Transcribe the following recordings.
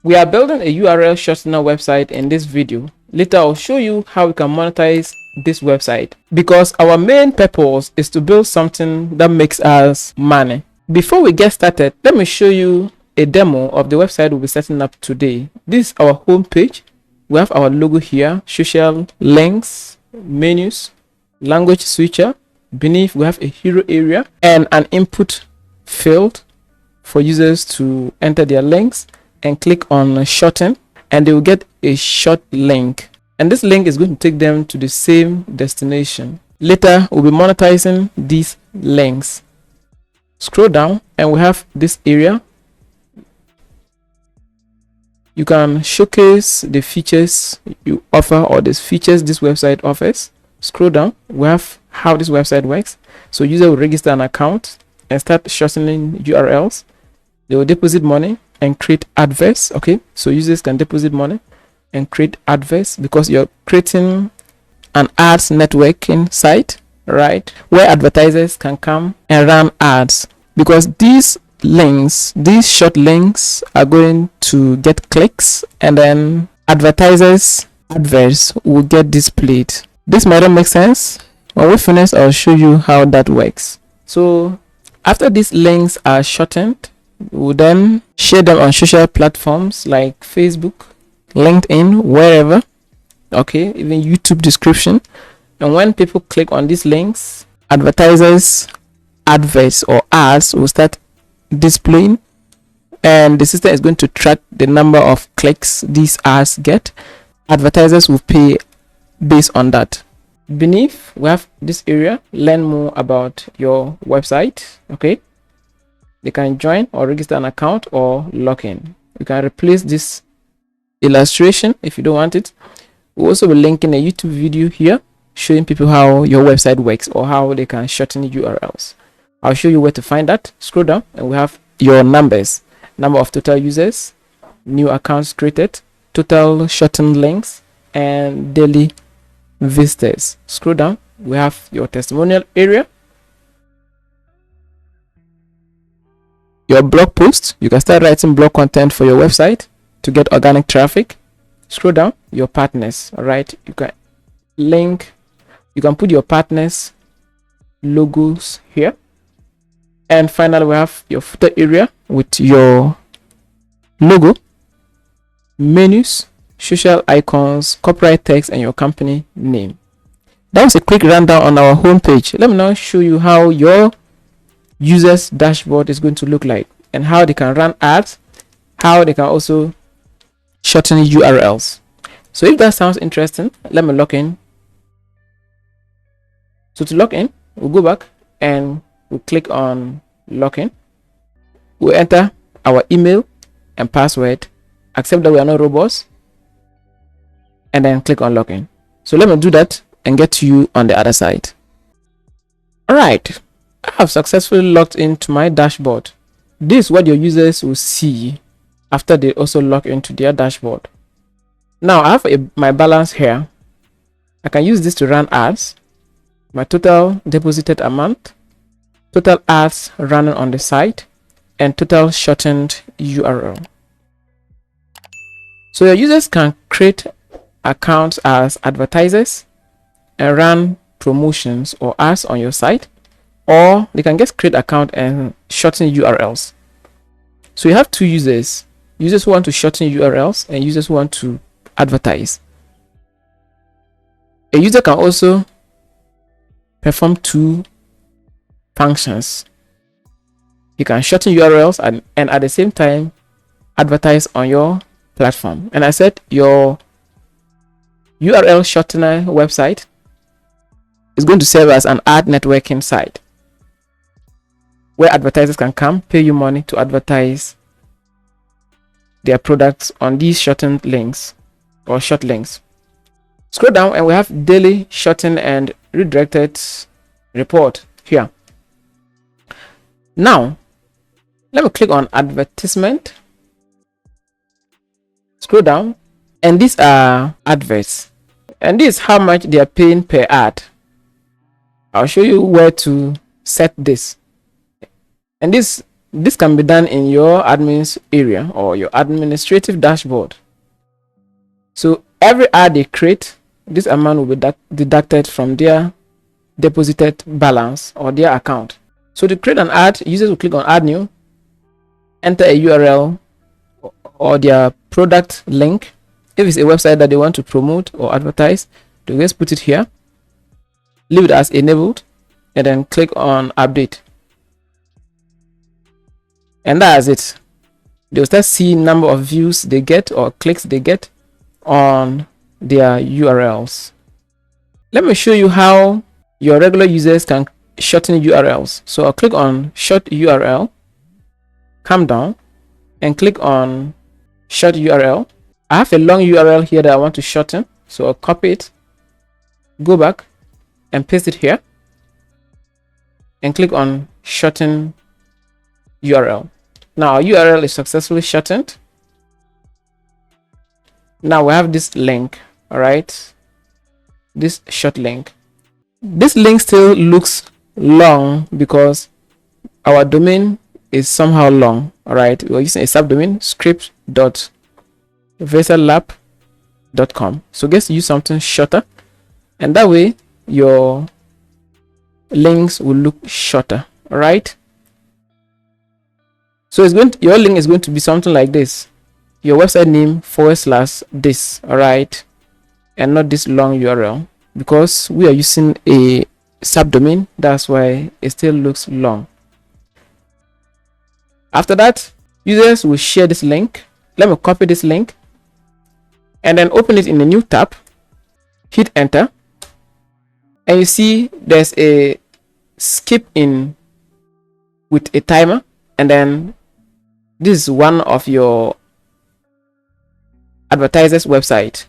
We are building a URL shortener website in this video. Later I'll show you how we can monetize this website, because our main purpose is to build something that makes us money. Before we get started, let me show you a demo of the website we'll be setting up today. This is our home page. We have our logo here, social links, menus, language switcher. Beneath we have a hero area and an input field for users to enter their links and click on shorten, and they will get a short link, and this link is going to take them to the same destination. Later we'll be monetizing these links. Scroll down and we have this area. You can showcase the features you offer, or the features this website offers. Scroll down, we have how this website works. So user will register an account and start shortening URLs. They will deposit money and create adverts. Okay, so users can deposit money and create adverts, because you're creating an ads networking site, right, where advertisers can come and run ads, because these links, these short links, are going to get clicks, and then advertisers adverts will get displayed. This might not make sense. When we finish, I'll show you how that works. So after these links are shortened, we'll then share them on social platforms like Facebook, LinkedIn, wherever. Okay, even YouTube description. And when people click on these links, advertisers adverts or ads will start displaying, and the system is going to track the number of clicks these ads get. Advertisers will pay based on that. Beneath we have this area, learn more about your website. Okay, they can join or register an account or log in. You can replace this illustration if you don't want it. We'll also be linking a YouTube video here showing people how your website works, or how they can shorten URLs. I'll show you where to find that. Scroll down and we have your numbers: number of total users, new accounts created, total shortened links, and daily visitors. Scroll down, we have your testimonial area, your blog post. You can start writing blog content for your website to get organic traffic. Scroll down, your partners. All right, you can link, you can put your partners logos here. And finally we have your footer area with your logo, menus, social icons, copyright text, and your company name. That was a quick rundown on our homepage. Let me now show you how your users dashboard is going to look like, and how they can run ads, how they can also shorten URLs. So if that sounds interesting, let me log in. So to log in, we'll go back and we'll click on login. We'll enter our email and password, accept that we are not robots, and then click on login. So let me do that and get to you on the other side. All right, I have successfully logged into my dashboard. This is what your users will see after they also log into their dashboard. Now I have my balance here. I can use this to run ads, my total deposited amount, total ads running on the site, and total shortened URL. So your users can create accounts as advertisers and run promotions or ads on your site, or they can just create account and shorten URLs. So you have two users who want to shorten URLs and users who want to advertise. A user can also perform two functions. You can shorten URLs and at the same time advertise on your platform. And I said your URL shortener website is going to serve as an ad networking site where advertisers can come pay you money to advertise their products on these shortened links or short links. Scroll down and we have daily shortened and redirected report here. Now let me click on advertisement, scroll down, and these are adverts, and this is how much they are paying per ad. I'll show you where to set this. And this This can be done in your admin's area or your administrative dashboard. So every ad they create, this amount will be deducted from their deposited balance or their account. So to create an ad, users will click on add new, enter a URL or their product link. If it's a website that they want to promote or advertise, they just put it here, leave it as enabled, and then click on update. And that's it. They'll start seeing number of views they get or clicks they get on their URLs. Let me show you how your regular users can shorten URLs. So I'll click on short URL, come down and click on short URL. I have a long URL here that I want to shorten, so I'll copy it, go back and paste it here and click on shorten URL. Now our URL is successfully shortened. Now we have this link, all right, this short link. This link still looks long because our domain is somehow long, all right. We're using a subdomain, script.vesalab.com. So just use something shorter, and that way your links will look shorter, all right. So your link is going to be something like this, your website name / this, all right, and not this long URL, because we are using a subdomain. That's why it still looks long. After that, users will share this link. Let me copy this link and then open it in a new tab, hit enter, and you see there's a skip in with a timer, and then this is one of your advertisers website.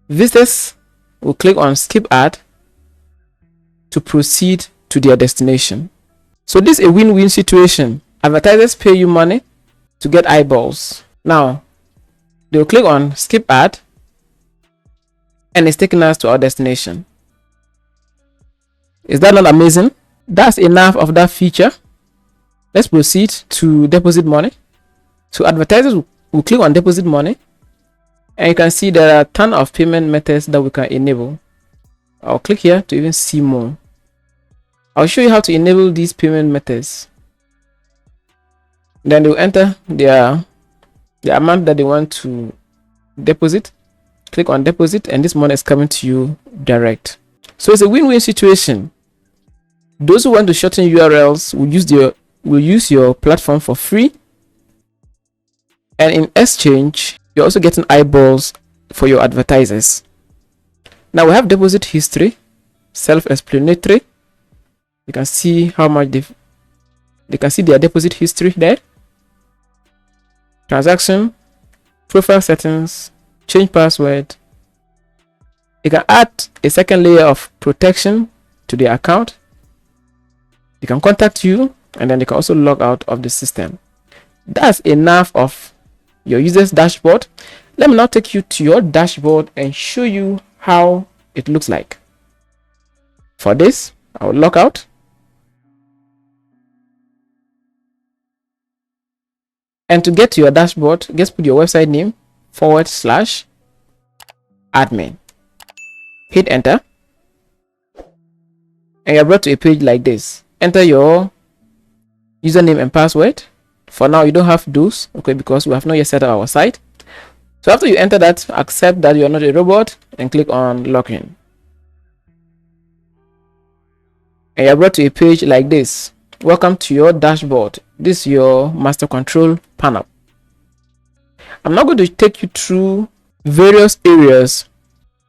Visitors will click on skip ad to proceed to their destination. So this is a win-win situation. Advertisers pay you money to get eyeballs. Now they'll click on skip ad and it's taking us to our destination. Is that not amazing? That's enough of that feature. Let's proceed to deposit money. So advertisers will click on deposit money, and you can see there are a ton of payment methods that we can enable. I'll click here to even see more. I'll show you how to enable these payment methods. Then they'll enter the amount that they want to deposit. Click on deposit, and this money is coming to you direct. So it's a win-win situation. Those who want to shorten URLs will use your platform for free, and in exchange you're also getting eyeballs for your advertisers. Now we have deposit history, self-explanatory. You can see how much they can see their deposit history there. Transaction, profile settings, change password. You can add a second layer of protection to their account. They can contact you, and then they can also log out of the system. That's enough of your users dashboard. Let me now take you to your dashboard and show you how it looks like. For this, I will log out. And to get to your dashboard, just put your website name /admin. Hit enter. And you're brought to a page like this. Enter your username and password. For now, you don't have those, okay, because we have not yet set up our site. So after you enter that, accept that you are not a robot and click on login. And you're brought to a page like this. Welcome to your dashboard. This is your master control panel. I'm now going to take you through various areas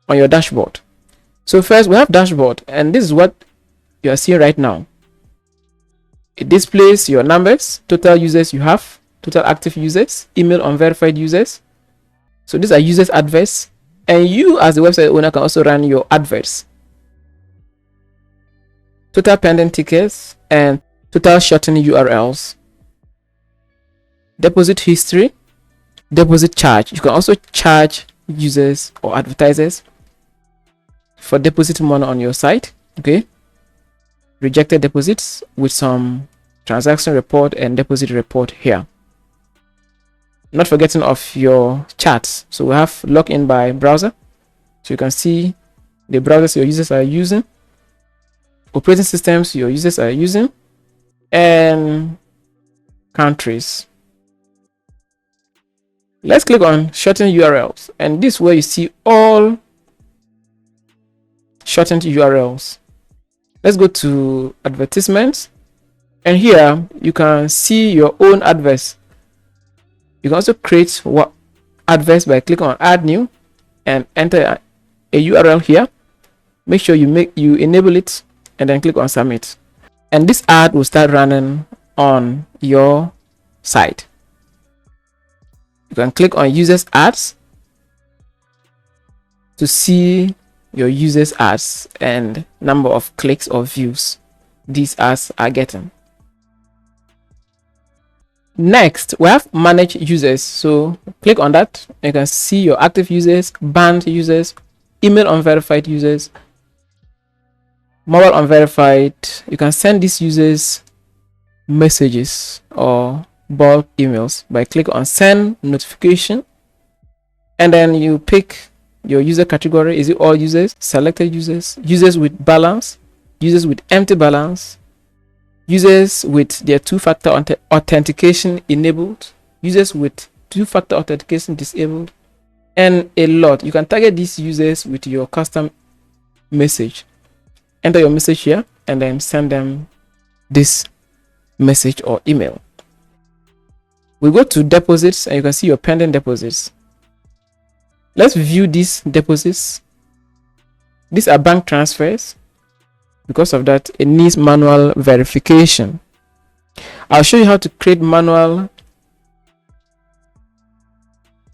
on your dashboard. So first we have dashboard, and this is what you are seeing right now. It displays your numbers, total users you have, total active users, email unverified users. So these are users adverts, and you as the website owner can also run your adverts. Total pending tickets and total shortening URLs. Deposit history, deposit charge. You can also charge users or advertisers for depositing money on your site. Okay. Rejected deposits with some transaction report and deposit report here. Not forgetting of your charts. So we have login by browser, so you can see the browsers your users are using, operating systems your users are using, and countries. Let's click on shorten URLs, and this is where you see all shortened URLs. Let's go to advertisements, and here you can see your own adverts. You can also create what adverts by clicking on add new and enter a URL here. Make sure you enable it and then click on submit, and this ad will start running on your site. You can click on users ads to see your users ads and number of clicks or views these ads are getting. Next, we have manage users. So click on that. You can see your active users, banned users, email unverified users, mobile unverified. You can send these users messages or bulk emails by click on send notification, and then you pick your user category. Is it all users, selected users, users with balance, users with empty balance, users with their two-factor authentication enabled, users with two-factor authentication disabled, and a lot. You can target these users with your custom message. Enter your message here and then send them this message or email. We go to deposits, and you can see your pending deposits. Let's view these deposits. These are bank transfers. Because of that, it needs manual verification. I'll show you how to create manual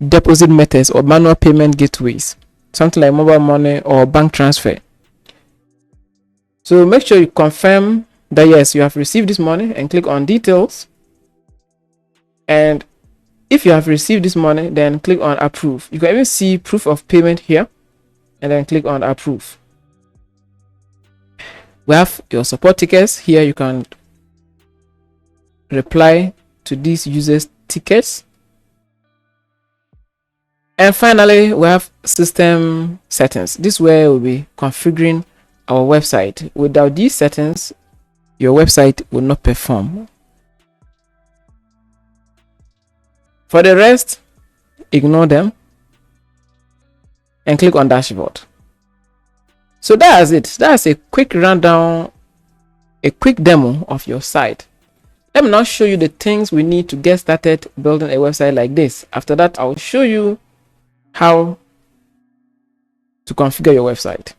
deposit methods or manual payment gateways, something like mobile money or bank transfer. So make sure you confirm that yes, you have received this money, and click on details. And if you have received this money, then click on approve. You can even see proof of payment here, and then click on approve. We have your support tickets here. You can reply to these users tickets. And finally, we have system settings. This is where we'll be configuring our website. Without these settings, your website will not perform. For the rest, ignore them and click on dashboard. So that's it. That's a quick rundown, a quick demo of your site. Let me now show you the things we need to get started building a website like this. After that, I'll show you how to configure your website.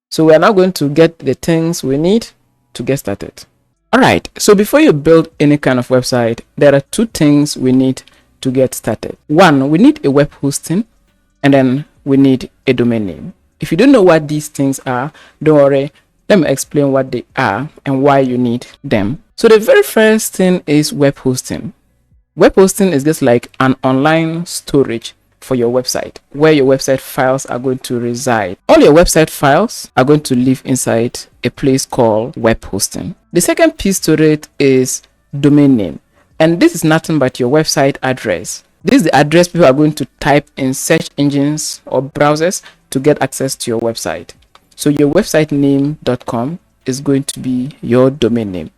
So we are now going to get the things we need to get started. All right. So before you build any kind of website, there are two things we need to get started. One, we need a web hosting, and then we need a domain name. If you don't know what these things are, don't worry. Let me explain what they are and why you need them. So the very first thing is web hosting. Web hosting is just like an online storage for your website, where your website files are going to reside. All your website files are going to live inside a place called web hosting. The second piece to it is domain name. And this is nothing but your website address. This is the address people are going to type in search engines or browsers to get access to your website. So your website name.com is going to be your domain name.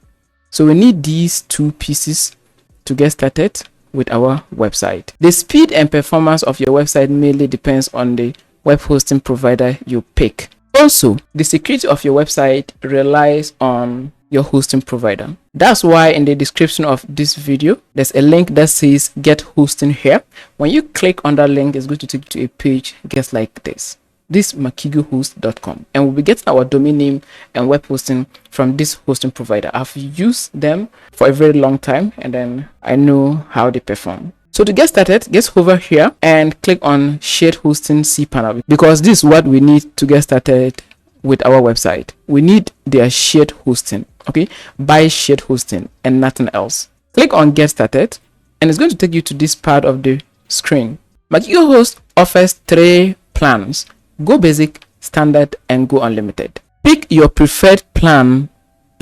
So we need these two pieces to get started with our website. The speed and performance of your website mainly depends on the web hosting provider you pick. Also, the security of your website relies on your hosting provider. That's why in the description of this video, there's a link that says get hosting here. When you click on that link, it's going to take you to a page just like this. This makigohost.com, and we'll be getting our domain name and web hosting from this hosting provider. I've used them for a very long time, and then I know how they perform. So to get started, just hover here and click on shared hosting cPanel, because this is what we need to get started with our website. We need their shared hosting. Okay, buy shared hosting and nothing else. Click on get started, and it's going to take you to this part of the screen. Makigohost offers 3 plans: Go Basic, Standard, and Go Unlimited. Pick your preferred plan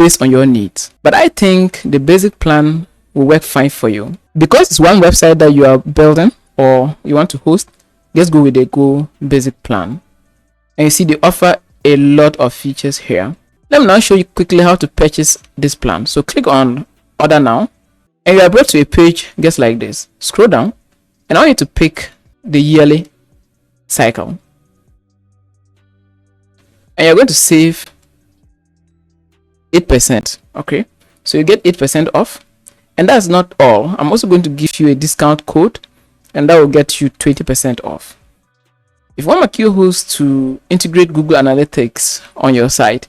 based on your needs. But I think the basic plan will work fine for you. Because it's one website that you are building or you want to host, just go with the Go basic plan. And you see they offer a lot of features here. Let me now show you quickly how to purchase this plan. So click on order now, and you are brought to a page just like this. Scroll down, and I want you to pick the yearly cycle, and you're going to save 8%. Okay, so you get 8% off. And that's not all. I'm also going to give you a discount code, and that will get you 20% off. If you want Maquiohost to integrate Google Analytics on your site,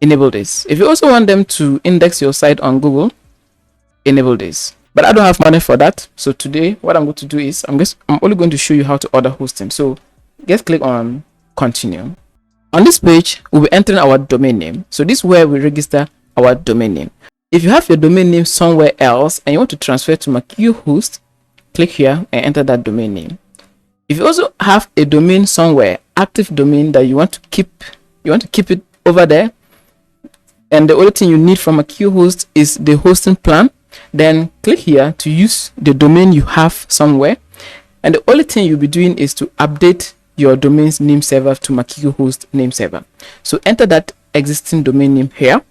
enable this. If you also want them to index your site on Google, enable this. But I don't have money for that. So today, what I'm going to do is I'm only going to show you how to order hosting. So just click on continue. On this page, we'll be entering our domain name. So this is where we register our domain name. If you have your domain name somewhere else and you want to transfer to Maquiohost, click here and enter that domain name. If you also have a domain somewhere, active domain that you want to keep it over there, and the only thing you need from Maquiohost is the hosting plan, then click here to use the domain you have somewhere. And the only thing you'll be doing is to update your domain's name server to Maquiohost name server. So enter that existing domain name here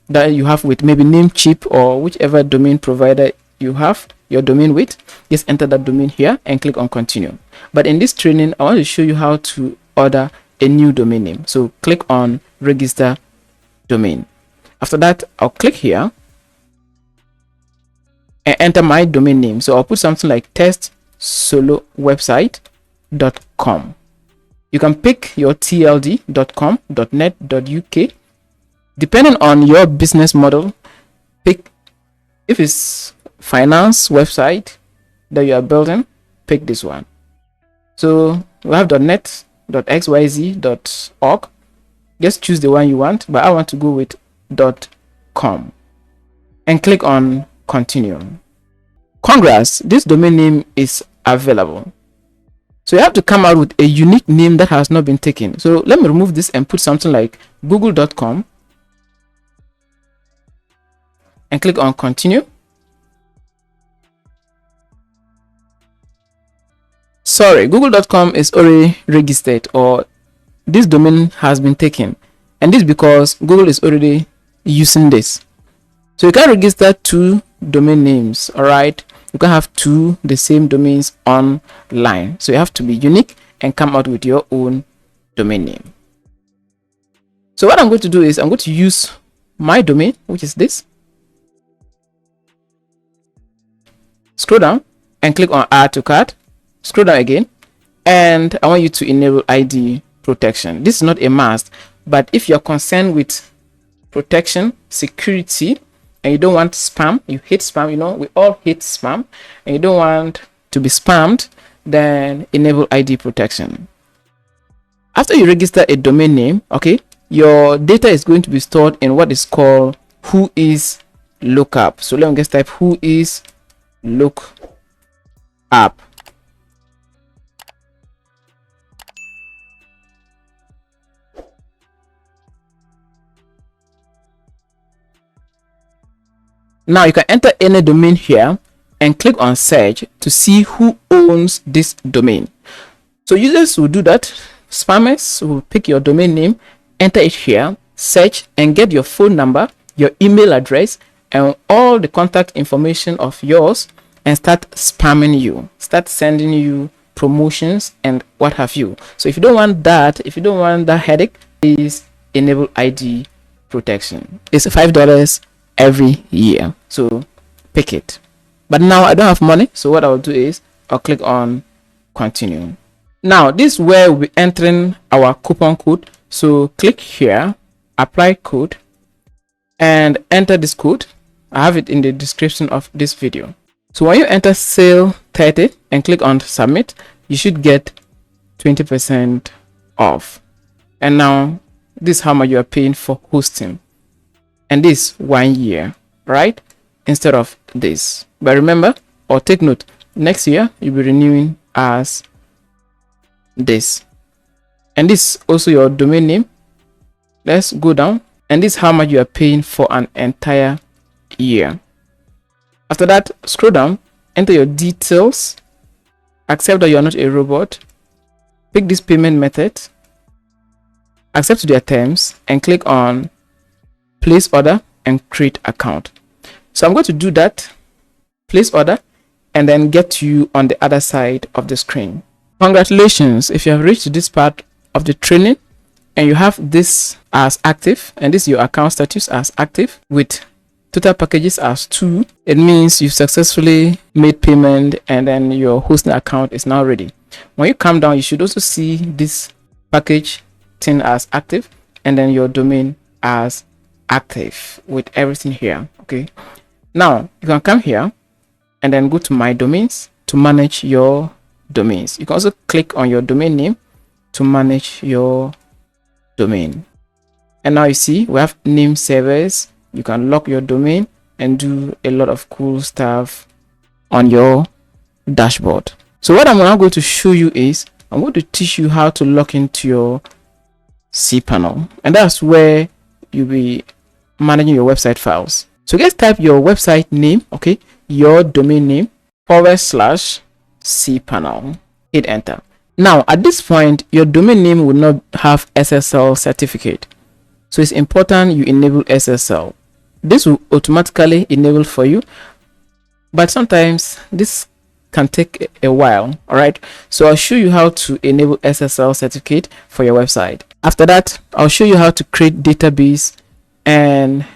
that you have with maybe Namecheap or whichever domain provider you have your domain with. Just enter that domain here and click on continue. But in this training, I want to show you how to order a new domain name. So click on register domain. After that, I'll click here and enter my domain name. So I'll put something like testsolowebsite.com. You can pick your tld.com, .net, .uk. Depending on your business model, pick, if it's finance website that you are building, pick this one. So we have .net, .xyz, .org. Just choose the one you want, but I want to go with .com and click on continue. Congrats, this domain name is available. So you have to come out with a unique name that has not been taken. So let me remove this and put something like google.com and click on continue. Sorry, google.com is already registered, or this domain has been taken, and this because Google is already using this. So you can register 2 domain names. All right, you can have 2 the same domains online, so you have to be unique and come out with your own domain name. So what I'm going to do is I'm going to use my domain, which is this. Scroll down and click on add to cart. Scroll down again, and I want you to enable ID protection. This is not a must, but if you're concerned with protection, security, and you don't want spam, you hate spam, you know, we all hate spam, and you don't want to be spammed, then enable ID protection. After you register a domain name, okay, your data is going to be stored in what is called whois lookup. So let me just type whois lookup. Now you can enter any domain here and click on search to see who owns this domain. So users will do that. Spammers will pick your domain name, enter it here, search, and get your phone number, your email address, and all the contact information of yours, and start spamming you, start sending you promotions and what have you. So if you don't want that, headache, please enable ID protection. It's $5 every year, so pick it. But now I don't have money, so what I'll do is I'll click on continue. Now this is where we'll be entering our coupon code. So click here, apply code, and enter this code. I have it in the description of this video. So when you enter sale 30 and click on submit, you should get 20% off. And now this is how much you are paying for hosting, and this 1 year, right, instead of this. But remember, or take note, next year you'll be renewing as this, and this also your domain name. Let's go down and this is how much you are paying for an entire year. After that, scroll down, enter your details, accept that you are not a robot, pick this payment method, accept their terms, and click on place order and create account. So I'm going to do that, place order, and then get you on the other side of the screen. Congratulations, if you have reached this part of the training and you have this as active, and this is your account status as active with total packages as 2, it means you've successfully made payment and then your hosting account is now ready. When you come down, you should also see this package thing as active and then your domain as active with everything here. Okay, now you can come here and then go to my domains to manage your domains. You can also click on your domain name to manage your domain. And now you see we have name servers. You can lock your domain and do a lot of cool stuff on your dashboard. So what I'm now going to show you is I'm going to teach you how to log into your cPanel, and that's where you'll be managing your website files. So just type your website name, okay, your domain name / cPanel, hit enter. Now at this point your domain name will not have SSL certificate, so it's important you enable SSL. This will automatically enable for you, but sometimes this can take a while. All right, so I'll show you how to enable SSL certificate for your website. After that, I'll show you how to create database and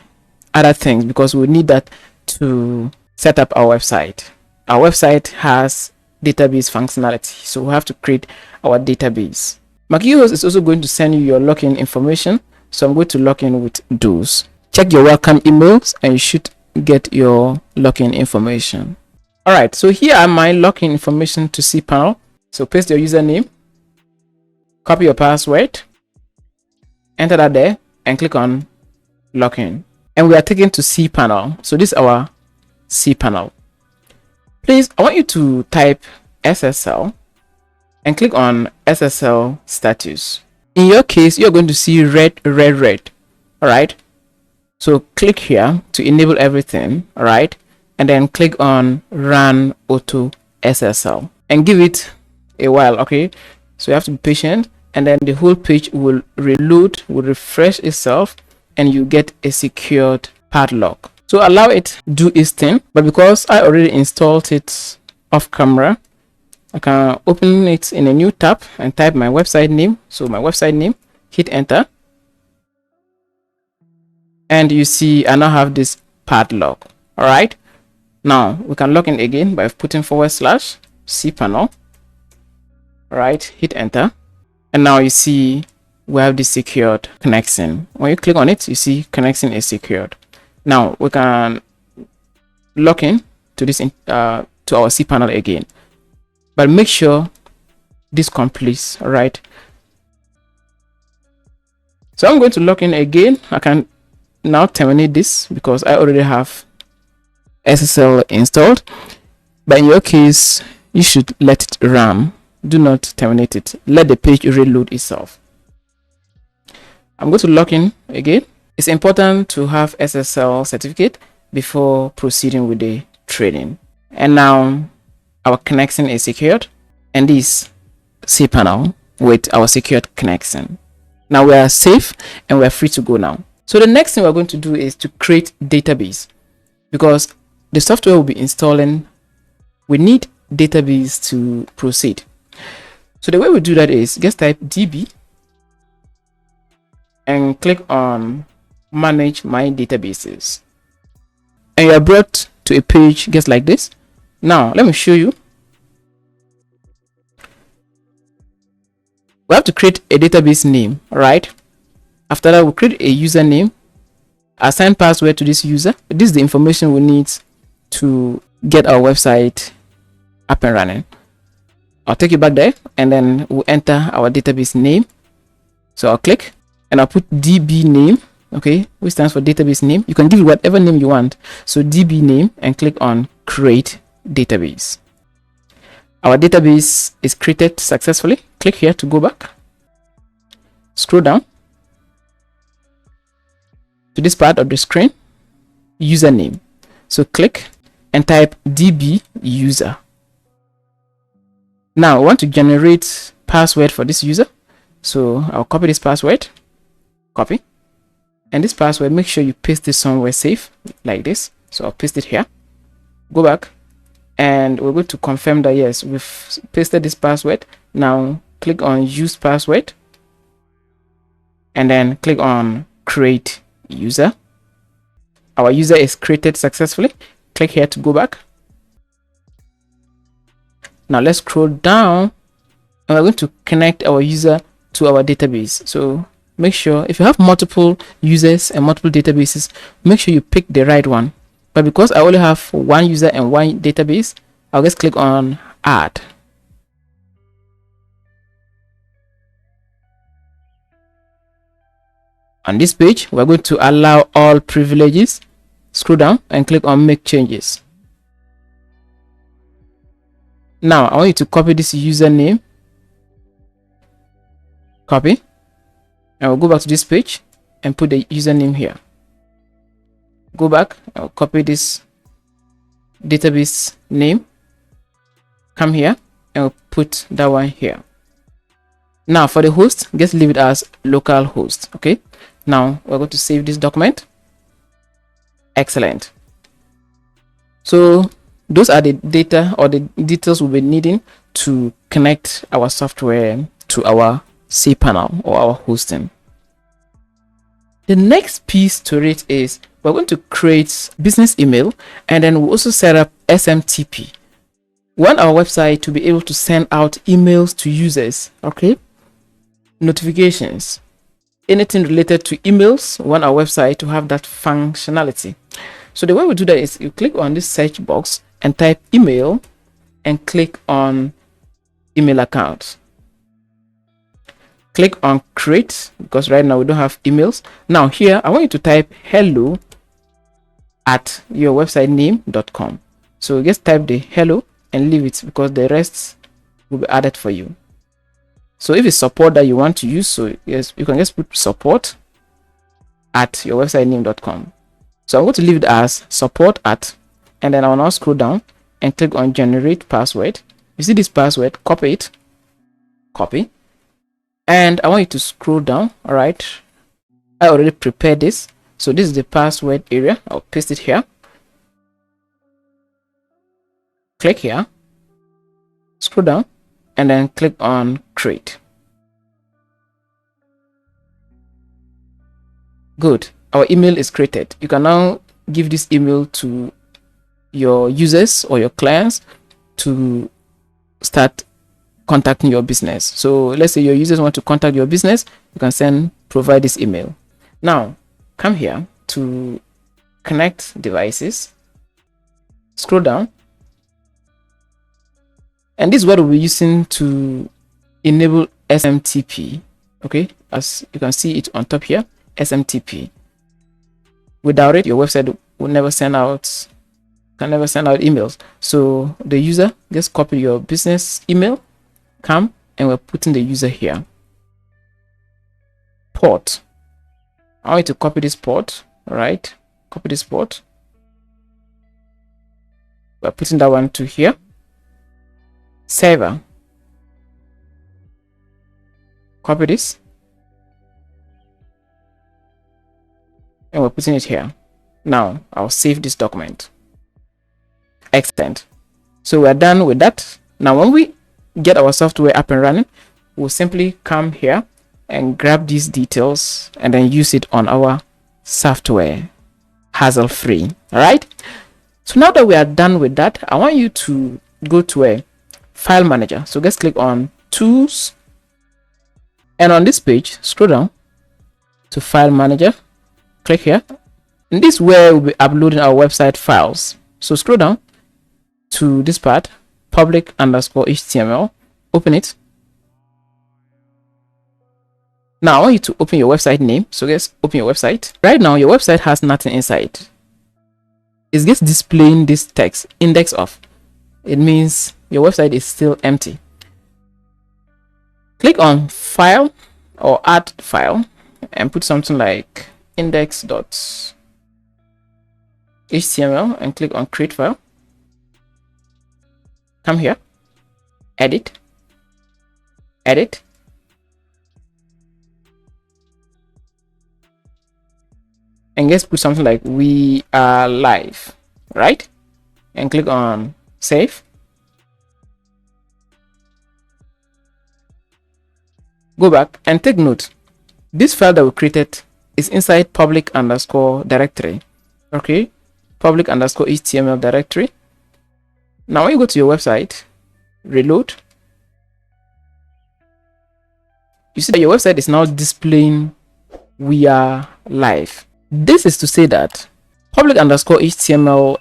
other things, because we need that to set up our website. Our website has database functionality, so we have to create our database. Makihost is also going to send you your login information, so I'm going to log in with those. Check your welcome emails and you should get your login information. All right, so here are my login information to cPanel. So paste your username, copy your password, enter that there, and click on login. And we are taken to cPanel. So this is our cPanel. Please, I want you to type SSL and click on SSL status. In your case, you're going to see red. All right, so click here to enable everything. All right, and then click on run auto SSL and give it a while. Okay, so you have to be patient, and then the whole page will reload, will refresh itself, and you get a secured padlock. So allow it do its thing, but because I already installed it off camera, I can open it in a new tab and type my website name. So my website name, hit enter, and you see I now have this padlock. All right, now we can log in again by putting / cPanel. All right, hit enter, and now you see we have this secured connection. When you click on it, you see connection is secured. Now we can log in to this to our cPanel again, but make sure this completes. All right, so I'm going to log in again. I can now terminate this because I already have SSL installed, but in your case you should let it run. Do not terminate it. Let the page reload itself. I'm going to log in again. It's important to have SSL certificate before proceeding with the training. And now our connection is secured, and this cPanel with our secured connection. Now we are safe and we are free to go now. So the next thing we're going to do is to create database, because the software will be installing. We need database to proceed. So the way we do that is just type db and click on manage my databases, and you are brought to a page just like this. Now let me show you. We have to create a database name. All right, after that we'll create a username, assign password to this user. This is the information we need to get our website up and running. I'll take you back there, and then we'll enter our database name. So I'll click and I'll put db name, okay, which stands for database name. You can give it whatever name you want. So db name, and click on create database. Our database is created successfully. Click here to go back. Scroll down. to this part of the screen, username. So click and type db user. Now I want to generate password for this user, so I'll copy this password, copy, and this password, make sure you paste it somewhere safe like this. So I'll paste it here, go back, and we're going to confirm that yes, we've pasted this password. Now click on use password and then click on create user. Our user is created successfully. Click here to go back. Now let's scroll down and we're going to connect our user to our database. So make sure if you have multiple users and multiple databases, make sure you pick the right one. But because I only have one user and one database, I'll just click on add. On this page, we're going to allow all privileges. Scroll down and click on make changes. Now I want you to copy this username, copy, and we'll go back to this page and put the username here. Go back, I'll copy this database name, come here, and we'll put that one here. Now for the host, just leave it as localhost. Okay, now we're going to save this document. Excellent. So those are the data or the details we'll be needing to connect our software to our cPanel or our hosting. The next piece to it is we're going to create business email, and then we'll also set up SMTP. We want our website to be able to send out emails to users, okay? Notifications, anything related to emails, we want our website to have that functionality. So the way we do that is you click on this search box and type email and click on email account. Click on create, because right now we don't have emails. Now here I want you to type hello at your website name.com. So just type the hello and leave it, because the rest will be added for you. So if it's support that you want to use, so yes, you can just put support at your website name.com. So I'm going to leave it as support at, and then I will now scroll down and click on generate password. You see this password, copy it, copy, and I want you to scroll down. All right, I already prepared this, so this is the password area. I'll paste it here, click here, scroll down, and then click on create. Good, our email is created. You can now give this email to your users or your clients to start contacting your business. So let's say your users want to contact your business, you can provide this email. Now come here to connect devices, scroll down, and this is what we'll be using to enable SMTP. Okay, as you can see it on top here, SMTP. Without it, your website will never send out, can never send out emails. So the user, just copy your business email, come, and we're putting the user here. Port, I want you to copy this port. All right, copy this port, we're putting that one to here. Server, copy this, and we're putting it here. Now I'll save this document. Excellent. So we're done with that. Now when we get our software up and running, we'll simply come here and grab these details and then use it on our software, hassle free. All right, so now that we are done with that, I want you to go to a file manager. So just click on tools, and on this page scroll down to file manager, click here, and this is where we'll be uploading our website files. So scroll down to this part, public_html, open it. Now I want you to open your website name, so just open your website. Right now your website has nothing inside, it's just displaying this text, index of. It means your website is still empty. Click on file or add file and put something like index.html and click on create file. Come here, edit, and just put something like we are live, right? And click on save. Go back and take note. This file that we created is inside public underscore directory. Okay, public underscore HTML directory. Now when you go to your website, reload, you see that your website is now displaying we are live. This is to say that public underscore HTML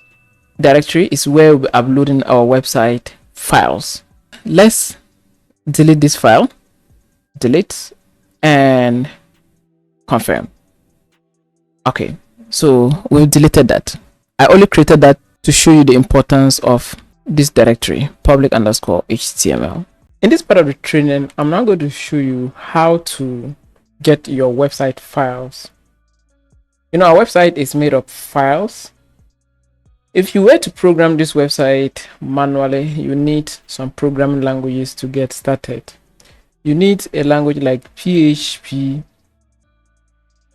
directory is where we're uploading our website files. Let's delete this file, delete, and confirm. Okay, so we've deleted that. I only created that to show you the importance of this directory, public underscore HTML. In this part of the training, I'm now going to show you how to get your website files. You know, our website is made of files. If you were to program this website manually, you need some programming languages to get started. You need a language like PHP.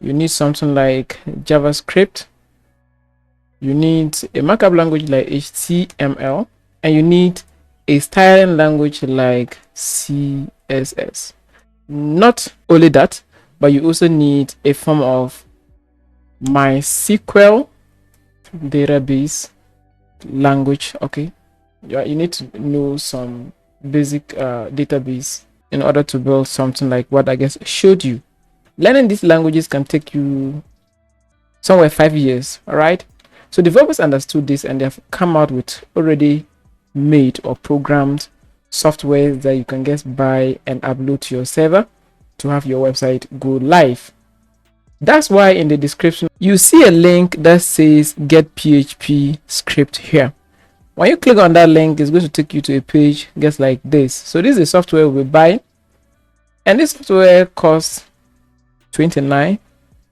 You need something like JavaScript. You need a markup language like HTML. And you need a styling language like CSS. Not only that, but you also need a form of MySQL database language. Okay, you need to know some basic database in order to build something like what I guess showed you. Learning these languages can take you somewhere 5 years. All right, so developers understood this and they have come out with already made or programmed software that you can just buy and upload to your server to have your website go live. That's why in the description you see a link that says get PHP script here. When you click on that link, it's going to take you to a page just like this. So this is the software we buy, and this software costs $29,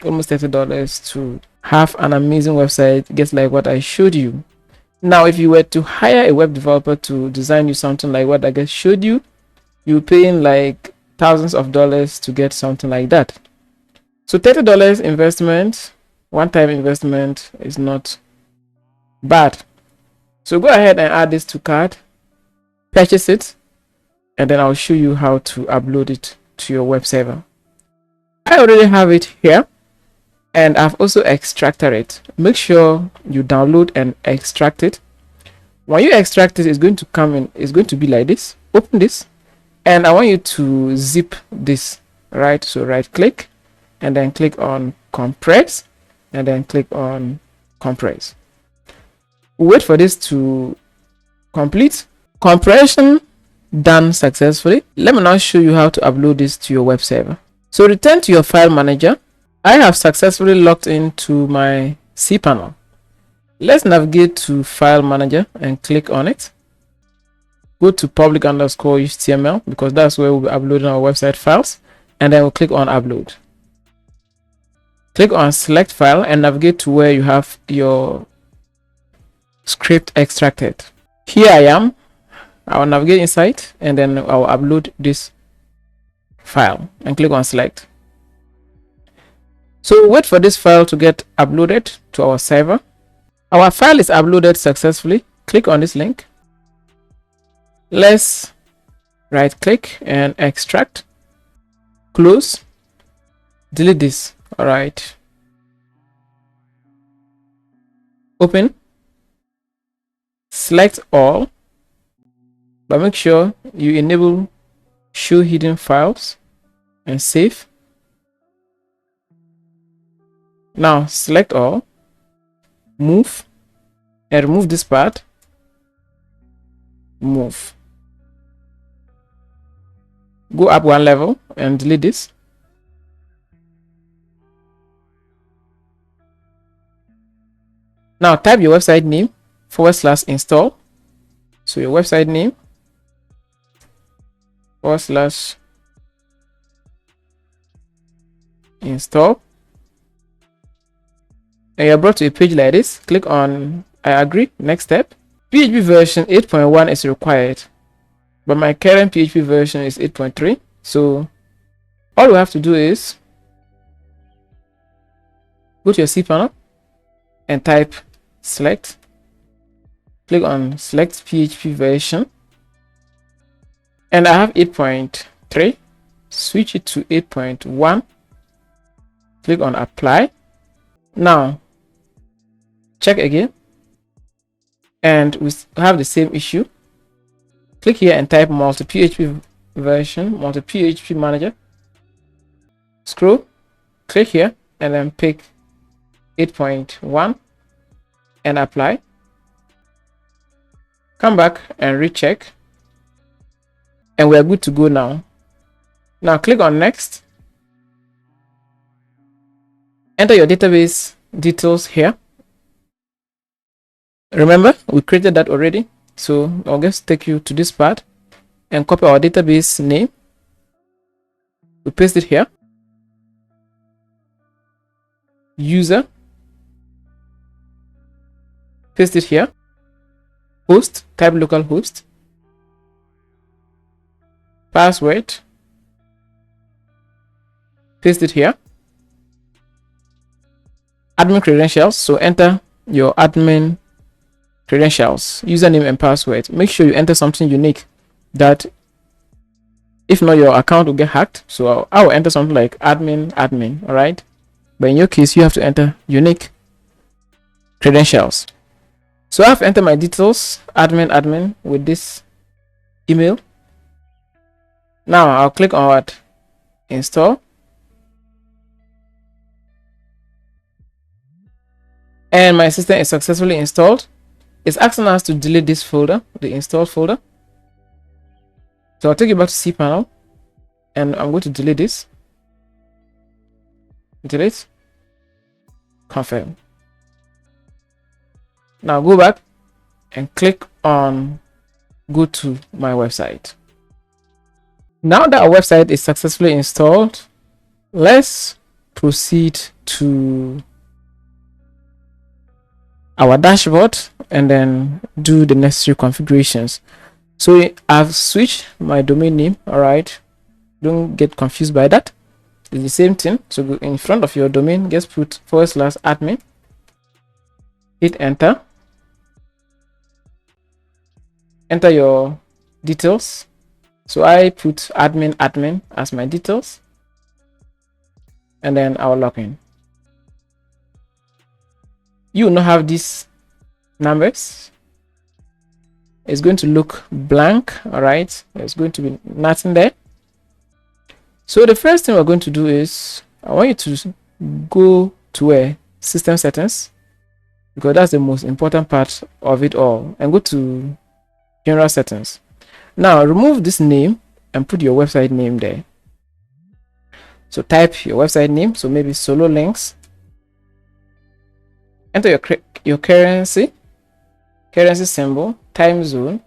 almost $30 to have an amazing website just like what I showed you. Now if you were to hire a web developer to design you something like what I just showed you, you're paying like thousands of dollars to get something like that. So $30 investment, one-time investment, is not bad. So go ahead and add this to cart, purchase it, and then I'll show you how to upload it to your web server. I already have it here, and I've also extracted it. Make sure you download and extract it. When you extract it, it's going to come in, it's going to be like this. Open this, and I want you to zip this, right? So right click and then click on compress, and then click on compress. Wait for this to complete. Compression done successfully. Let me now show you how to upload this to your web server. So return to your file manager. I have successfully logged into my cPanel. Let's navigate to file manager and click on it. Go to public underscore HTML because that's where we'll be uploading our website files, and then we'll click on upload. Click on select file and navigate to where you have your script extracted. Here I am. I'll navigate inside and then I'll upload this file and click on select. So wait for this file to get uploaded to our server. Our file is uploaded successfully. Click on this link. Let's right click and extract, close, delete this. All right, open, select all, but make sure you enable show hidden files and save. Now select all, move, and remove this part. Move, go up one level and delete this. Now type your website name / install. So your website name / install. and you're brought to a page like this. Click on I agree. Next step. PHP version 8.1 is required, but my current PHP version is 8.3. So all we have to do is go to your cPanel and type select. Click on select PHP version, and I have 8.3. Switch it to 8.1. Click on apply. Now check again, and we have the same issue. Click here and type multi-PHP version, multi-PHP manager. Scroll, click here, and then pick 8.1 and apply. Come back and recheck, and we are good to go now. Now click on next. Enter your database details here. Remember, we created that already, so I'll just take you to this part and copy our database name. We paste it here. User, paste it here. Host, type localhost. Password, paste it here. Admin credentials, so enter your admin credentials, username and password. Make sure you enter something unique, that if not, your account will get hacked. So I will enter something like admin. All right, but in your case you have to enter unique credentials. So I've entered my details, admin with this email. Now I'll click on what? Install. And my system is successfully installed. It's asking us to delete this folder, the installed folder. So I'll take you back to cPanel, and I'm going to delete this. Delete. Confirm. Now go back and click on go to my website. Now that our website is successfully installed, let's proceed to our dashboard and then do the necessary configurations. So I've switched my domain name. All right, don't get confused by that. It's the same thing. So go in front of your domain, just put /admin, hit enter, enter your details. So I put admin as my details, and then I'll log in. You will not have these numbers. It's going to look blank. All right, there's going to be nothing there. So the first thing we're going to do is I want you to go to a system settings, because that's the most important part of it all, and go to general settings. Now remove this name and put your website name there. So type your website name, so maybe solo links. Enter your currency symbol, time zone,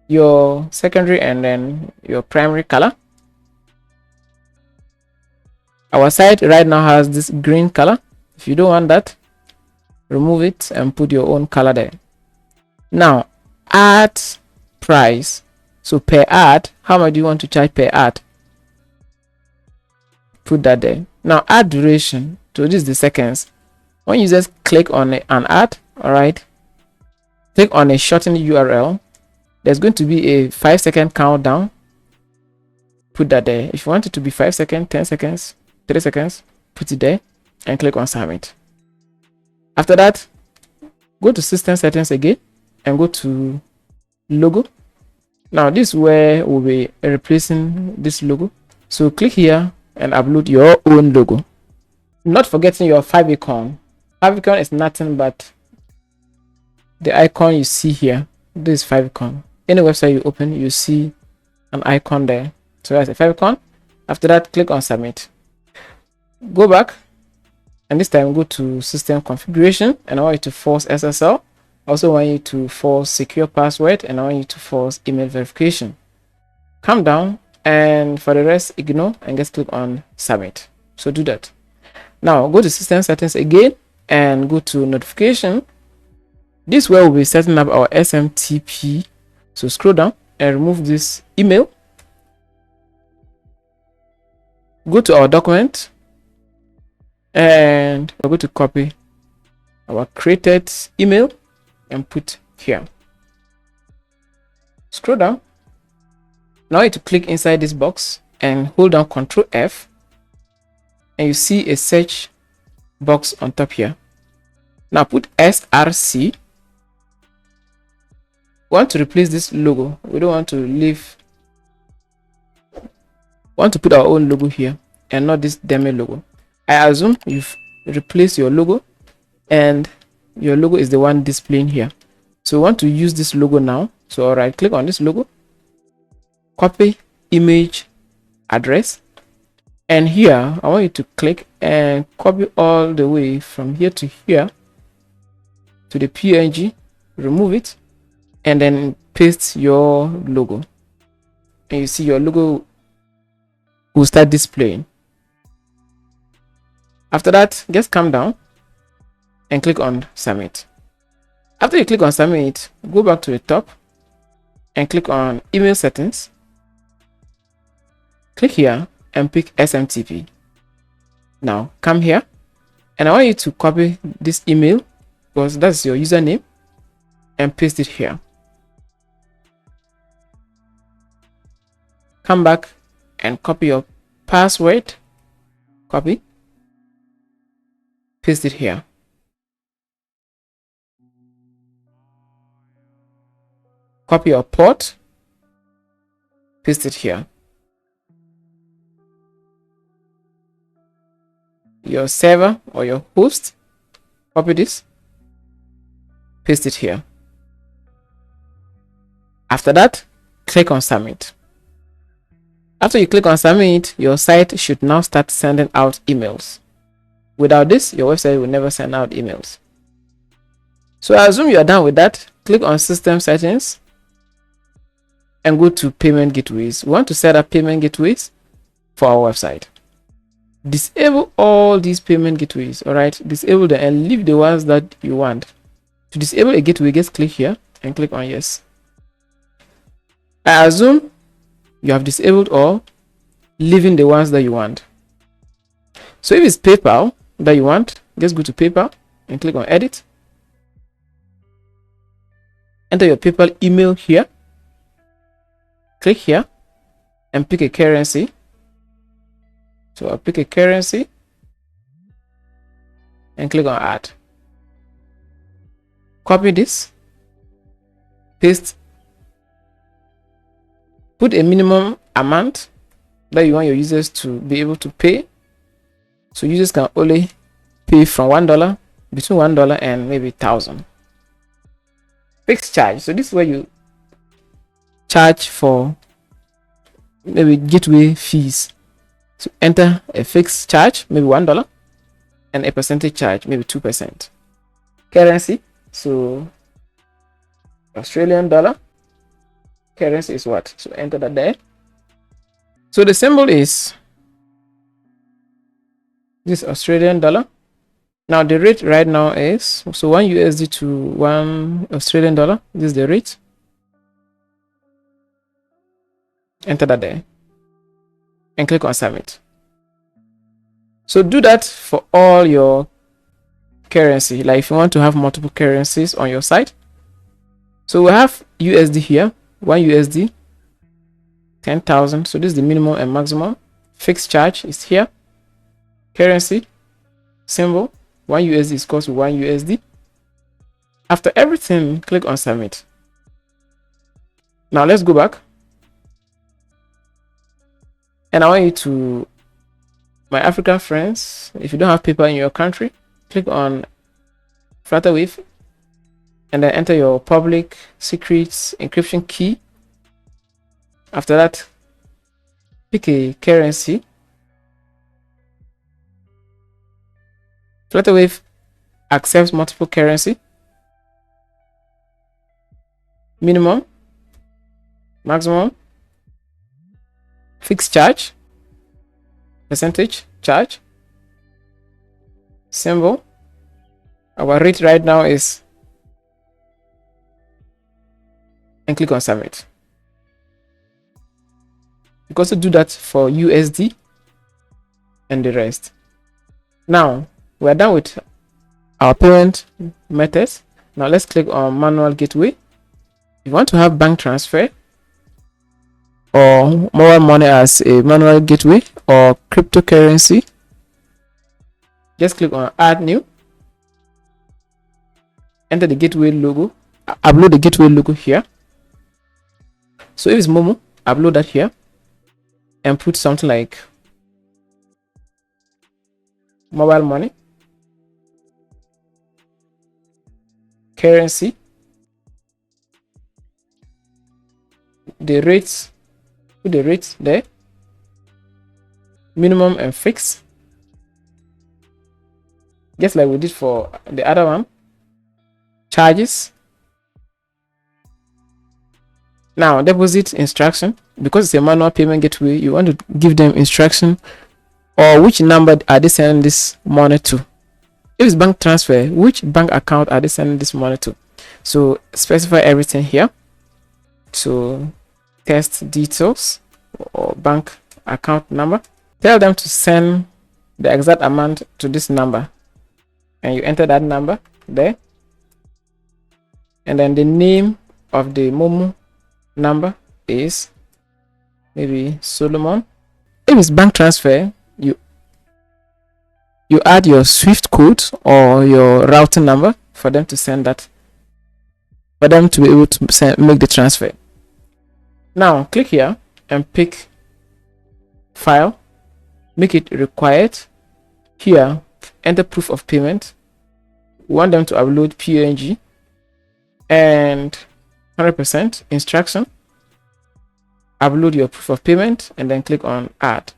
your secondary, and then your primary color. Our site right now has this green color. If you don't want that, remove it and put your own color there. Now ad price, so per ad, how much do you want to charge per ad? Put that there. Now ad duration, so this is the seconds. When you just click on an ad, all right, click on a shortened URL, there's going to be a 5-second countdown. Put that there. If you want it to be 5 seconds, 10 seconds, 3 seconds, put it there and click on submit. After that, go to system settings again and go to logo. Now this is where we'll be replacing this logo. So click here and upload your own logo. Not forgetting your favicon. Favicon is nothing but the icon you see here. This is favicon. Any website you open, you see an icon there. So that's a favicon. After that, click on submit. Go back, and this time go to system configuration, and I want you to force SSL. I also want you to force secure password, and I want you to force email verification. Come down, and for the rest, ignore and just click on submit. So do that. Now go to system settings again and go to notification. This is where we'll be setting up our SMTP. So scroll down and remove this email. Go to our document and we're going to copy our created email and put here. Scroll down. Now you need to click inside this box and hold down Ctrl F, and you see a search box on top here. Now put SRC. We want to replace this logo. We don't want to leave. We want to put our own logo here and not this demo logo. I assume you've replaced your logo and your logo is the one displaying here. So we want to use this logo now. So right click on this logo, copy image address, and here I want you to click and copy all the way from here to here to the PNG, remove it, and then paste your logo, and you see your logo will start displaying. After that, just come down and click on submit. After you click on submit, go back to the top and click on email settings. Click here and pick SMTP. Now come here and I want you to copy this email because that's your username and paste it here. Come back and copy your password, copy, paste it here. Copy your port, paste it here. Your server or your host, copy this, paste it here. After that, click on submit. After you click on submit, your site should now start sending out emails. Without this, your website will never send out emails. So I assume you are done with that. Click on system settings and go to payment gateways. We want to set up payment gateways for our website. Disable all these payment gateways. All right, disable them and leave the ones that you want. To disable a gateway, just click here and click on yes. I assume you have disabled all, leaving the ones that you want. So if it's PayPal that you want, just go to PayPal and click on edit. Enter your PayPal email here. Click here and pick a currency. So I'll pick a currency and click on add. Copy this, paste, put a minimum amount that you want your users to be able to pay. So users can only pay from $1, between $1 and maybe 1,000. Fixed charge. So this is where you charge for maybe gateway fees. So enter a fixed charge, maybe $1, and a percentage charge, maybe 2%. Currency, so Australian dollar. Currency is what? So enter that there. So the symbol is this Australian dollar. Now the rate right now is so 1 USD to 1 Australian dollar. This is the rate. Enter that there and click on submit. So do that for all your currency. Like if you want to have multiple currencies on your site, so we have USD here, 1 USD, 10,000. So this is the minimum and maximum. Fixed charge is here. Currency symbol, 1 USD is equals to 1 USD. After everything, click on submit. Now let's go back. And I want you to, my African friends, if you don't have PayPal in your country, click on Flutterwave and then enter your public secrets encryption key. After that, pick a currency. Flutterwave accepts multiple currency. Minimum, maximum, fixed charge, percentage charge, symbol. Our rate right now is, and click on submit. You can also do that for USD and the rest. Now we're done with our payment methods. Now let's click on manual gateway. If you want to have bank transfer or mobile money as a manual gateway or cryptocurrency, just click on add new, enter the gateway logo, upload the gateway logo here. So if it's Momo, upload that here and put something like mobile money, currency, the rates, put the rates there, minimum and fixed, just like we did for the other one. Charges. Now deposit instruction, because it's a manual payment gateway, you want to give them instruction or which number are they sending this money to. If it's bank transfer, which bank account are they sending this money to? So specify everything here. So test details or bank account number. Tell them to send the exact amount to this number, and you enter that number there, and then the name of the Momo number is maybe Solomon. If it's bank transfer, you add your Swift code or your routing number for them to send that, for them to be able to make the transfer. Now click here and pick file, make it required. Here enter proof of payment. We want them to upload PNG and 100% instruction. Upload your proof of payment and then click on add.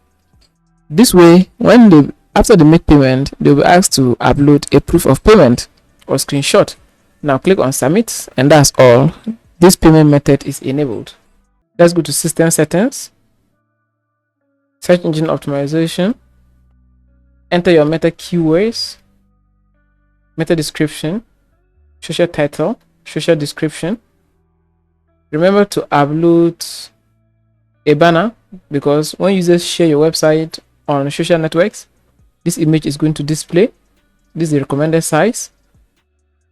This way, when after they make payment, they'll be asked to upload a proof of payment or screenshot. Now click on submit, and that's all. This payment method is enabled. Let's go to system settings, search engine optimization, enter your meta keywords, meta description, social title, social description. Remember to upload a banner, because when users share your website on social networks, this image is going to display. This is the recommended size.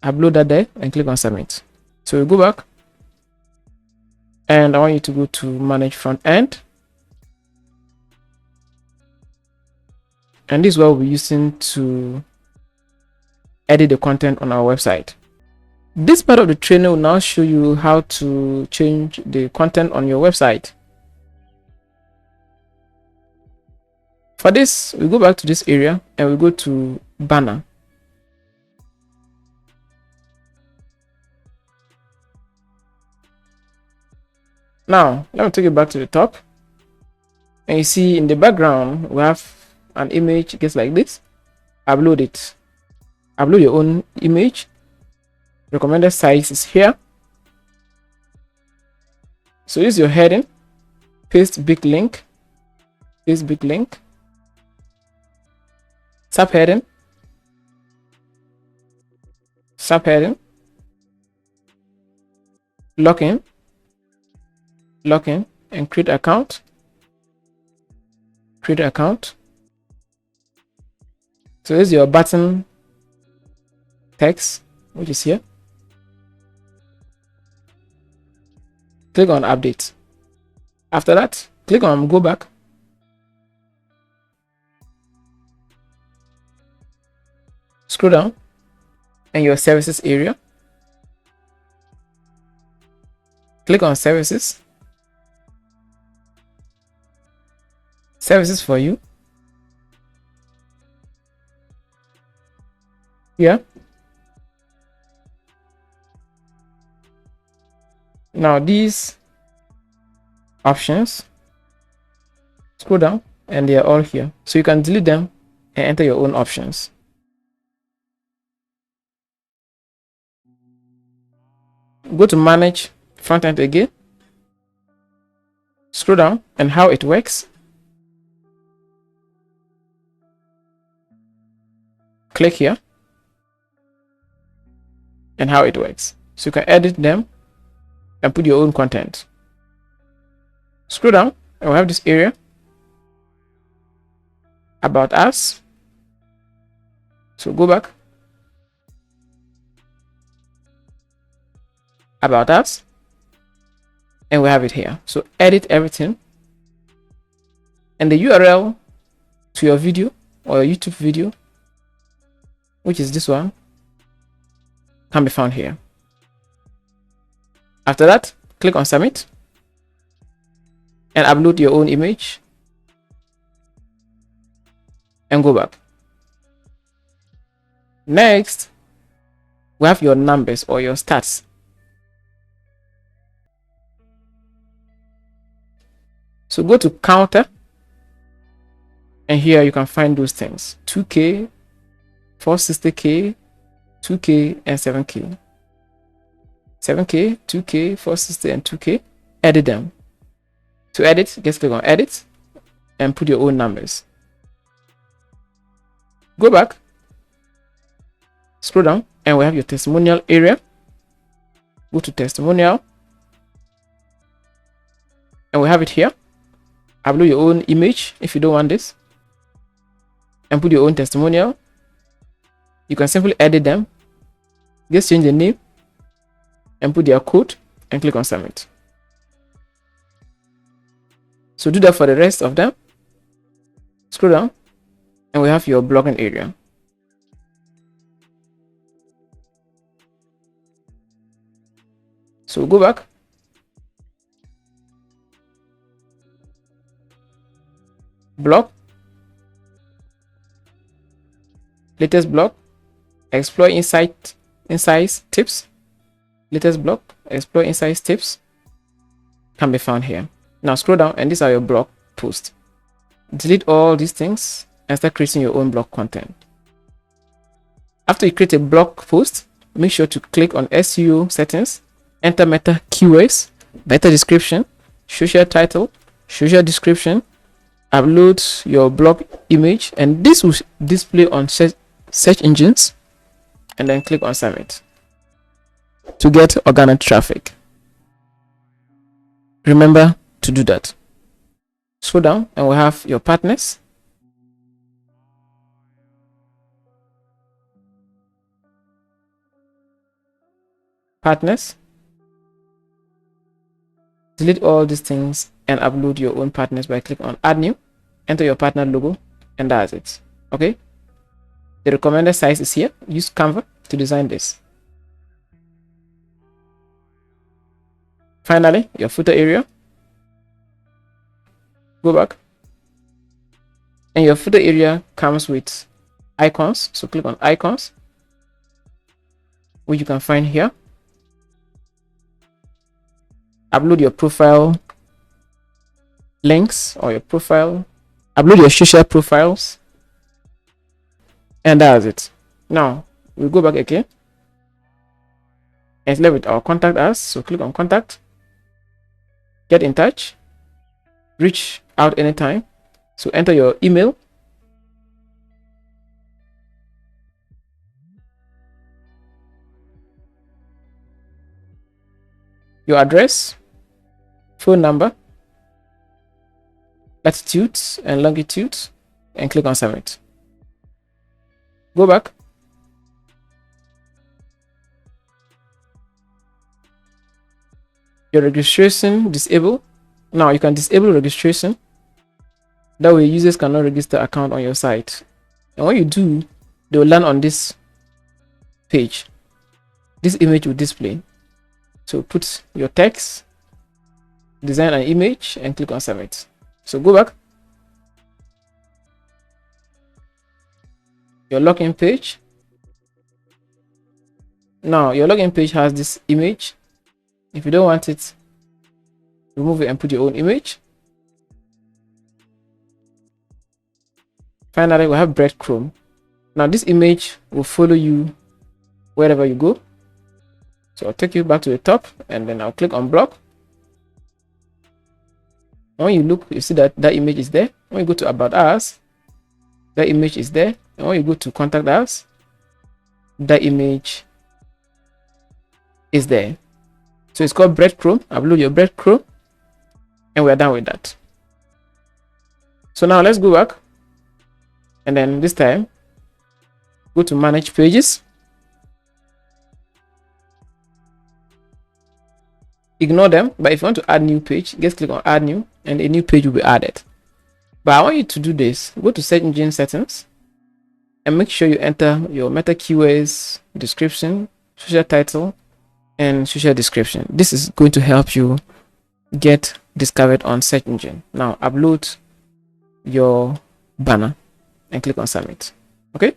Upload that there and click on submit. So we go back, and I want you to go to manage front end, and this is what we'll be using to edit the content on our website. This part of the training will now show you how to change the content on your website. For this, we go back to this area and we go to banner. Now let me take it back to the top, and you see in the background we have an image just like this. Upload it. Upload your own image. Recommended size is here. So this is your heading. Paste big link. Paste big link. Subheading. Subheading. Login. Login and create account. Create account. So this is your button text, which is here. Click on update. After that, click on go back. Scroll down and your services area. Click on services. Services for you. Here. Now these options, scroll down and they are all here. So you can delete them and enter your own options. Go to manage front end again. Scroll down and how it works. click here and how it works. So you can edit them and put your own content. Scroll down and we'll have this area about us. So go back, about us, and we have it here. So edit everything, and the URL to your video or your YouTube video, which is this one, can be found here. After that, click on submit and upload your own image and go back. Next, we have your numbers or your stats. So go to counter, and here you can find those things: 2K, 460K, 2K, and 7K. 7K, 2K, 460, and 2K. Edit them. To edit, just click on edit and put your own numbers. Go back, scroll down, and we have your testimonial area. Go to testimonial, and we have it here. Upload your own image if you don't want this, and put your own testimonial. You can simply edit them, just change the name and put their code and click on submit. So do that for the rest of them. Scroll down and we have your blogging area. So go back, blog, latest blog, explore insights tips. Latest blog, explore insights tips can be found here. Now scroll down and these are your blog posts. Delete all these things and start creating your own blog content. After you create a blog post, make sure to click on SEO settings, enter meta keywords, meta description, social title, social description, upload your blog image, and this will display on search engines, and then click on submit to get organic traffic. Remember to do that. Scroll down and we'll have your partners. Delete all these things and upload your own partners by clicking on add new, enter your partner logo, and that's it. Okay, the recommended size is here. Use Canva to design this. Finally, your footer area. Go back, and your footer area comes with icons. So click on icons, which you can find here. Upload your profile links or your profile, upload your social profiles, and that's it. Now we'll go back again and it's left with our contact us. So click on contact, get in touch, reach out anytime. So enter your email, your address, phone number, latitudes and longitudes, and click on submit. Go back, your registration disable. Now you can disable registration, that way users cannot register account on your site, and when you do, they will land on this page. This image will display. So put your text, design an image, and click on submit. So go back, your login page. Now your login page has this image. If you don't want it, remove it and put your own image. Finally, we have breadcrumb. Now this image will follow you wherever you go. So I'll take you back to the top, and then I'll click on blog. And when you look, you see that image is there. When you go to about us, That image is there, and when you go to contact us, that image is there. So it's called breadcrumb. Upload your breadcrumb, and we're done with that. So now let's go back, and then this time go to manage pages. Ignore them, but if you want to add new page, just click on add new, and a new page will be added. But I want you to do this. Go to search engine settings and make sure you enter your meta keywords, description, social title, and social description. This is going to help you get discovered on search engine. Now upload your banner and click on submit. Okay,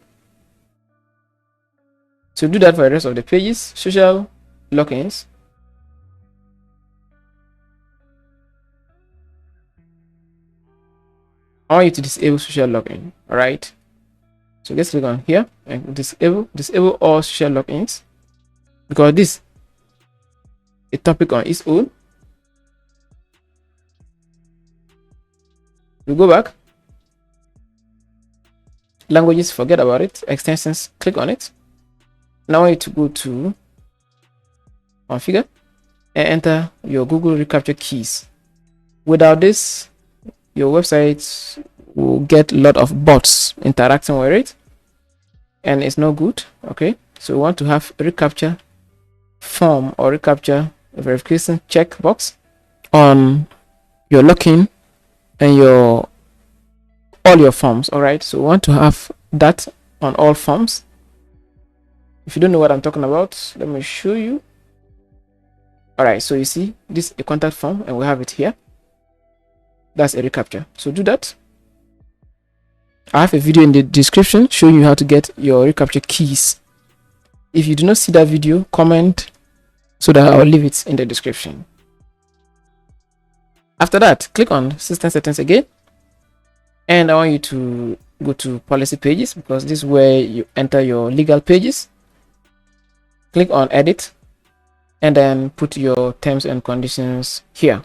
so do that for the rest of the pages. Social logins, I want you to disable social login. All right, so let's click on here and disable all social logins, because this a topic on its own. We go back, languages, forget about it. Extensions, click on it. Now I want you to go to configure and enter your Google recapture keys. Without this, your website will get a lot of bots interacting with it, and it's not good. Okay, so we want to have a recapture form or recapture verification checkbox on your login and all your forms. All right, so we want to have that on all forms. If you don't know what I'm talking about, let me show you. All right, so you see this is a contact form, and we have it here. That's a recapture. So do that. I have a video in the description showing you how to get your recapture keys. If you do not see that video, comment so that I'll leave it in the description. After that, click on system settings again, and I want you to go to policy pages, because this is where you enter your legal pages. Click on edit, and then put your terms and conditions here,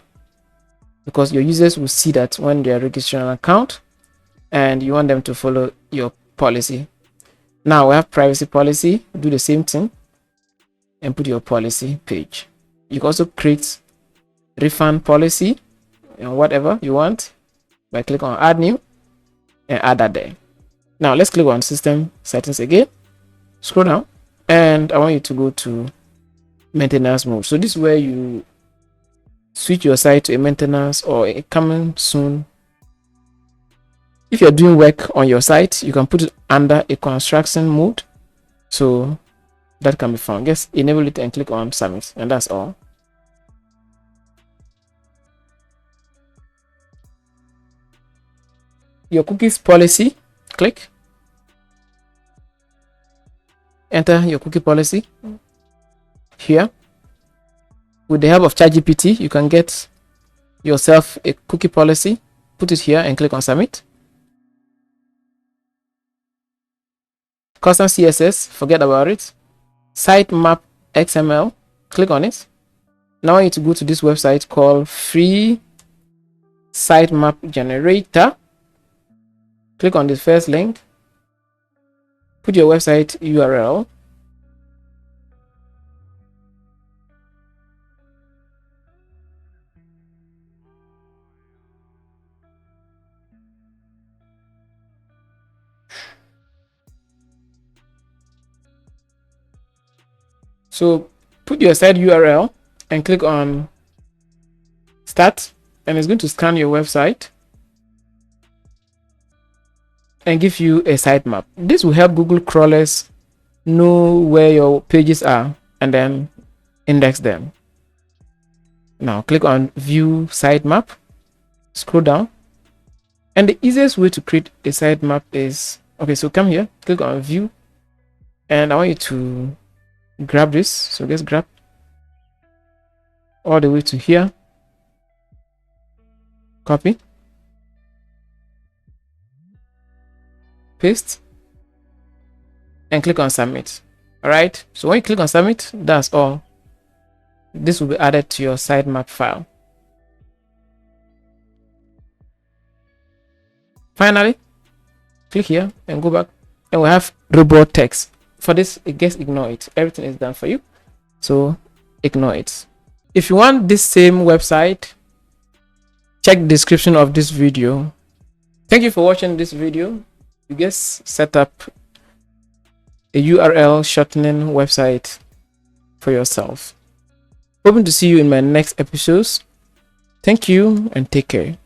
because your users will see that when they are registering an account, and you want them to follow your policy. Now we have privacy policy. Do the same thing and put your policy page. You can also create refund policy and whatever you want by click on add new and add that there. Now let's click on system settings again, scroll down, and I want you to go to maintenance mode. So this is where you switch your site to a maintenance or a coming soon. If you're doing work on your site, you can put it under a construction mode, so that can be found. Just enable it and click on submit, and that's all. Your cookies policy, click, enter your cookie policy here. With the help of ChatGPT, you can get yourself a cookie policy, put it here and click on submit. Custom CSS, forget about it. Sitemap XML, click on it. Now I need to go to this website called Free Sitemap Generator. Click on this first link, put your website URL, so put your site URL and click on start, and it's going to scan your website and give you a sitemap. This will help Google crawlers know where your pages are and then index them. Now click on view sitemap, scroll down, and the easiest way to create a sitemap is, okay, so come here, click on view, and I want you to grab this. So just grab all the way to here, copy, paste, and click on submit. All right, so when you click on submit, that's all. This will be added to your sitemap file. Finally, Click here and go back, and we have robot text. For this, just ignore it. Everything is done for you, so ignore it. If you want this same website, check the description of this video. Thank you for watching this video. You just set up a URL shortening website for yourself. Hoping to see you in my next episodes. Thank you and take care.